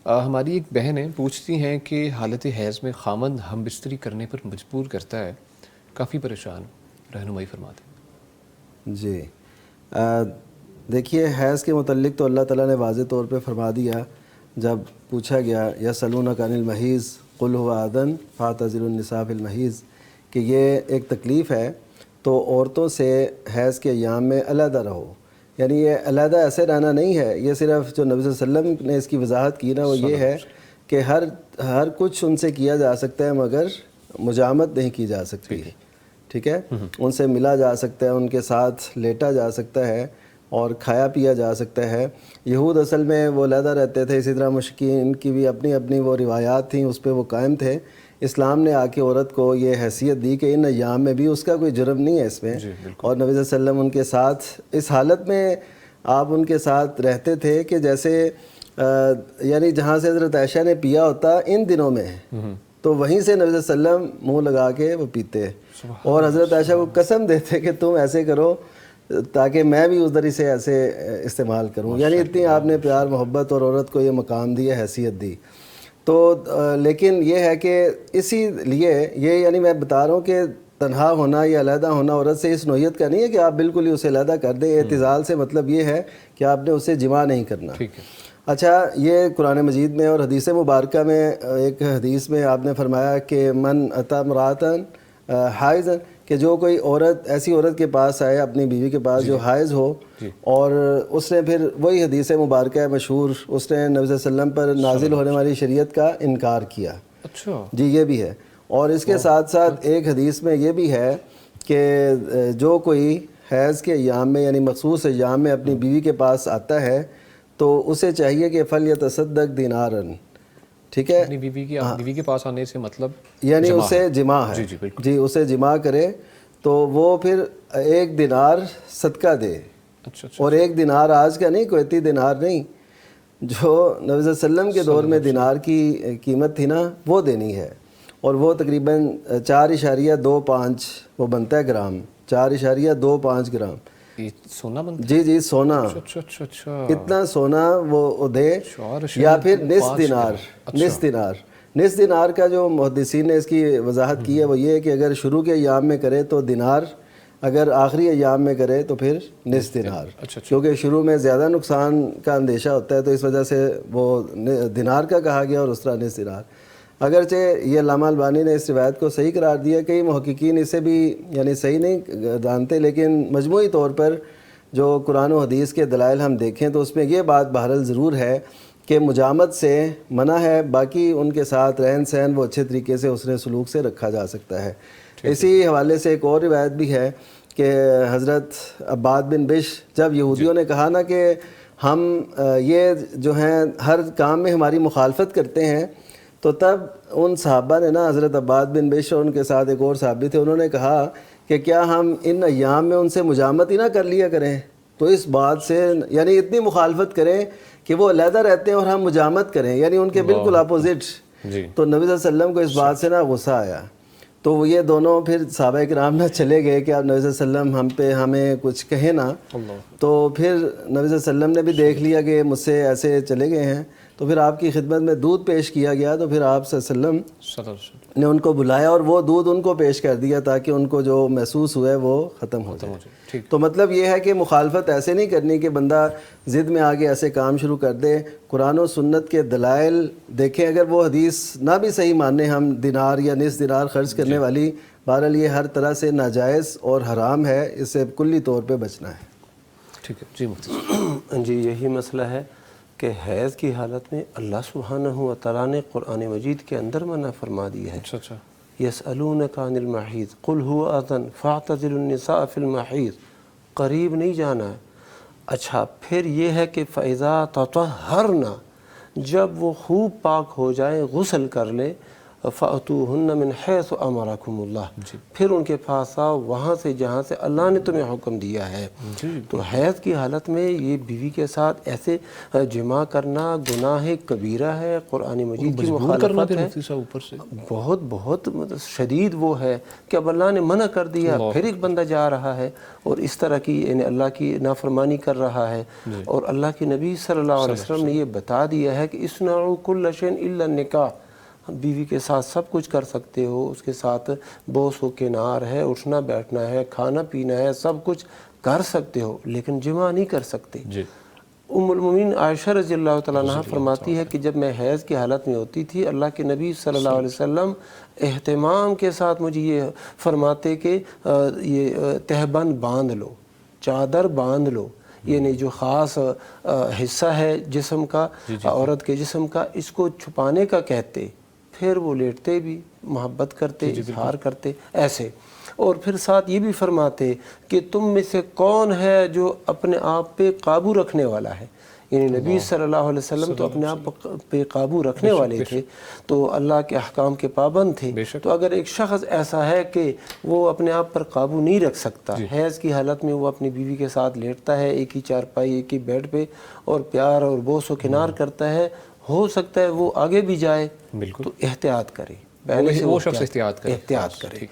ہماری ایک بہن ہے، پوچھتی ہیں کہ حالت حیض میں خامند ہم بستری کرنے پر مجبور کرتا ہے، کافی پریشان، رہنمائی فرماتے ہیں۔ جی دیکھیے، حیض کے متعلق تو اللہ تعالیٰ نے واضح طور پہ فرما دیا جب پوچھا گیا یسألونک عن المحیض قل هو اذن فاعتزلوا النساء فی المحیض، کہ یہ ایک تکلیف ہے تو عورتوں سے حیض کے ایام میں علیحدہ رہو۔ یعنی یہ علیحدہ ایسے رہنا نہیں ہے، یہ صرف جو نبی صلی اللہ علیہ وسلم نے اس کی وضاحت کی نا وہ یہ ہے کہ ہر کچھ ان سے کیا جا سکتا ہے مگر مجامت نہیں کی جا سکتی، ٹھیک ہے؟ ان سے ملا جا سکتا ہے، ان کے ساتھ لیٹا جا سکتا ہے اور کھایا پیا جا سکتا ہے۔ یہود اصل میں وہ علیحدہ رہتے تھے، اسی طرح مشرکین کی بھی اپنی اپنی وہ روایات تھیں، اس پہ وہ قائم تھے۔ اسلام نے آ کے عورت کو یہ حیثیت دی کہ ان ایام میں بھی اس کا کوئی جرم نہیں ہے اس میں، اور نبی صلی اللہ علیہ وسلم ان کے ساتھ اس حالت میں آپ ان کے ساتھ رہتے تھے کہ جیسے یعنی جہاں سے حضرت عائشہ نے پیا ہوتا ان دنوں میں تو وہیں سے نبی صلی اللہ علیہ وسلم منہ لگا کے وہ پیتے، اور حضرت عائشہ کو قسم دیتے کہ تم ایسے کرو تاکہ میں بھی اس دری سے ایسے استعمال کروں۔ یعنی اتنی آپ نے پیار محبت اور عورت کو یہ مقام دیا، حیثیت دی۔ تو لیکن یہ ہے کہ اسی لیے یہ یعنی میں بتا رہا ہوں کہ تنہا ہونا یا علیحدہ ہونا عورت سے اس نوعیت کا نہیں ہے کہ آپ بالکل ہی اسے علیحدہ کر دیں۔ اعتزال سے مطلب یہ ہے کہ آپ نے اسے جماع نہیں کرنا۔ اچھا، یہ قرآن مجید میں اور حدیث مبارکہ میں ایک حدیث میں آپ نے فرمایا کہ من اتی امرأۃ حائض، کہ جو کوئی عورت ایسی عورت کے پاس آئے اپنی بیوی کے پاس جو حائض ہو، اور اس نے پھر وہی حدیث مبارکہ مشہور، اس نے نبی صلی اللہ علیہ وسلم پر نازل ہونے والی شریعت کا انکار کیا۔ اچھا جی، یہ بھی ہے۔ اور اس کے ساتھ ساتھ ایک حدیث میں یہ بھی ہے کہ جو کوئی حیض کے ایام میں یعنی مخصوص ایام میں اپنی بیوی کے پاس آتا ہے تو اسے چاہیے کہ فلیتصدق دینارا، ٹھیک ہے؟ بیوی کے پاس آنے سے مطلب یعنی اسے جماع ہے، جی اسے جماع کرے تو وہ پھر 1 دینار صدقہ دے۔ اور 1 دینار آج کا نہیں، کویتی دینار نہیں، جو نبی صلی اللہ علیہ وسلم کے دور میں دینار کی قیمت تھی نا وہ دینی ہے، اور وہ تقریباً 4.25 وہ بنتا ہے گرام، 4.25 گرام سونا بنتا ہے؟ جی جی سونا، اتنا سونا وہ دے، یا پھر نصف دینار کا جو محدثین نے اس کی وضاحت کی ہے وہ یہ ہے کہ اگر شروع کے ایام میں کرے تو دینار، اگر آخری ایام میں کرے تو پھر نصف دینار، کیونکہ شروع میں زیادہ نقصان کا اندیشہ ہوتا ہے تو اس وجہ سے وہ دینار کا کہا گیا، اور اس طرح نصف دینار۔ اگرچہ یہ علامہ البانی نے اس روایت کو صحیح قرار دیا، کئی محققین اسے بھی یعنی صحیح نہیں جانتے، لیکن مجموعی طور پر جو قرآن و حدیث کے دلائل ہم دیکھیں تو اس میں یہ بات بہرحال ضرور ہے کہ مجامت سے منع ہے، باقی ان کے ساتھ رہن سہن وہ اچھے طریقے سے حسن سلوک سے رکھا جا سکتا ہے۔ اسی حوالے سے ایک اور روایت بھی ہے کہ حضرت عباد بن بشر، جب یہودیوں نے کہا نا کہ ہم یہ جو ہیں ہر کام میں ہماری مخالفت کرتے ہیں، تو تب ان صحابہ نے نا حضرت عباد بن بشر اور ان کے ساتھ ایک اور صحابی تھے، انہوں نے کہا کہ کیا ہم ان ایام میں ان سے مجامت ہی نہ کر لیا کریں؟ تو اس بات سے یعنی اتنی مخالفت کریں کہ وہ علیحدہ رہتے ہیں اور ہم مجامت کریں، یعنی ان کے بالکل اپوزٹ۔ تو نبی صلی اللہ علیہ وسلم کو اس بات سے نا غصہ آیا، تو وہ یہ دونوں پھر صحابہ کرام نہ چلے گئے کہ اب نبی صلی اللہ علیہ وسلم ہمیں کچھ کہے نا، تو پھر نبی صلی اللہ علیہ وسلم نے بھی دیکھ لیا کہ مجھ سے ایسے چلے گئے ہیں، تو پھر آپ کی خدمت میں دودھ پیش کیا گیا، تو پھر آپ صلی اللہ علیہ وسلم نے ان کو بلایا اور وہ دودھ ان کو پیش کر دیا تاکہ ان کو جو محسوس ہوا ہے وہ ختم ہو جائے۔ تو مطلب یہ ہے کہ مخالفت ایسے نہیں کرنی کہ بندہ ضد میں آگے ایسے کام شروع کر دے۔ قرآن و سنت کے دلائل دیکھیں، اگر وہ حدیث نہ بھی صحیح مانیں ہم دینار یا نصف دینار خرچ کرنے والی، بہرحال یہ ہر طرح سے ناجائز اور حرام ہے، اس سے کلی طور پہ بچنا ہے۔ ٹھیک ہے جی مفتی جی، یہی مسئلہ ہے کہ حیض کی حالت میں اللہ سبحانہ و تعالیٰ نے قرآن مجید کے اندر منع فرما دی ہے۔ یسألونک عن المحیض قل هو اذن فاعتزلوا النساء فی المحیض، قریب نہیں جانا ہے۔ اچھا، پھر یہ ہے کہ فَإِذَا تَطَهَّرْنَ، جب وہ خوب پاک ہو جائیں، غسل کر لیں، فَأْتُوهُنَّ مِنْ حَيْثُ أَمَرَكُمُ اللَّهُ، پھر ان کے پاس آؤ وہاں سے جہاں سے اللہ نے تمہیں حکم دیا ہے۔ تو حیض کی حالت میں یہ بیوی کے ساتھ ایسے جماع کرنا گناہ کبیرہ ہے، قرآن مجید کی مخالفت ہے، بہت بہت شدید وہ ہے کہ اب اللہ نے منع کر دیا، پھر ایک بندہ جا رہا ہے اور اس طرح کی یعنی اللہ کی نافرمانی کر رہا ہے۔ اور اللہ کے نبی صلی اللہ علیہ وسلم نے یہ بتا دیا ہے کہ اصنعوا کل شیء الا النکاح، بیوی کے ساتھ سب کچھ کر سکتے ہو، اس کے ساتھ بوس و کنار ہے، اٹھنا بیٹھنا ہے، کھانا پینا ہے، سب کچھ کر سکتے ہو، لیکن جماع نہیں کر سکتے۔ ام المومنین عائشہ رضی اللہ تعالیٰ عنہ فرماتی ہے کہ جب میں حیض کی حالت میں ہوتی تھی، اللہ کے نبی صلی اللہ علیہ وسلم اہتمام کے ساتھ مجھے یہ فرماتے کہ یہ تہبند باندھ لو، چادر باندھ لو، یعنی جو خاص حصہ ہے جسم کا، عورت کے جسم کا، اس کو چھپانے کا کہتے، پھر وہ لیٹتے بھی، محبت کرتے، اظہار کرتے ایسے۔ اور پھر ساتھ یہ بھی فرماتے کہ تم میں سے کون ہے جو اپنے آپ پہ قابو رکھنے والا ہے، یعنی نبی صلی اللہ علیہ وسلم تو اپنے آپ پہ قابو رکھنے والے تھے، تو اللہ کے احکام کے پابند تھے۔ تو اگر ایک شخص ایسا ہے کہ وہ اپنے آپ پر قابو نہیں رکھ سکتا، حیض کی حالت میں وہ اپنی بیوی کے ساتھ لیٹتا ہے ایک ہی چارپائی ایک ہی بیڈ پہ اور پیار اور بوس و کنار کرتا ہے، ہو سکتا ہے وہ آگے بھی جائے، تو احتیاط کرے، پہلے سے وہ شخص احتیاط کرے۔ احتیاط کرے۔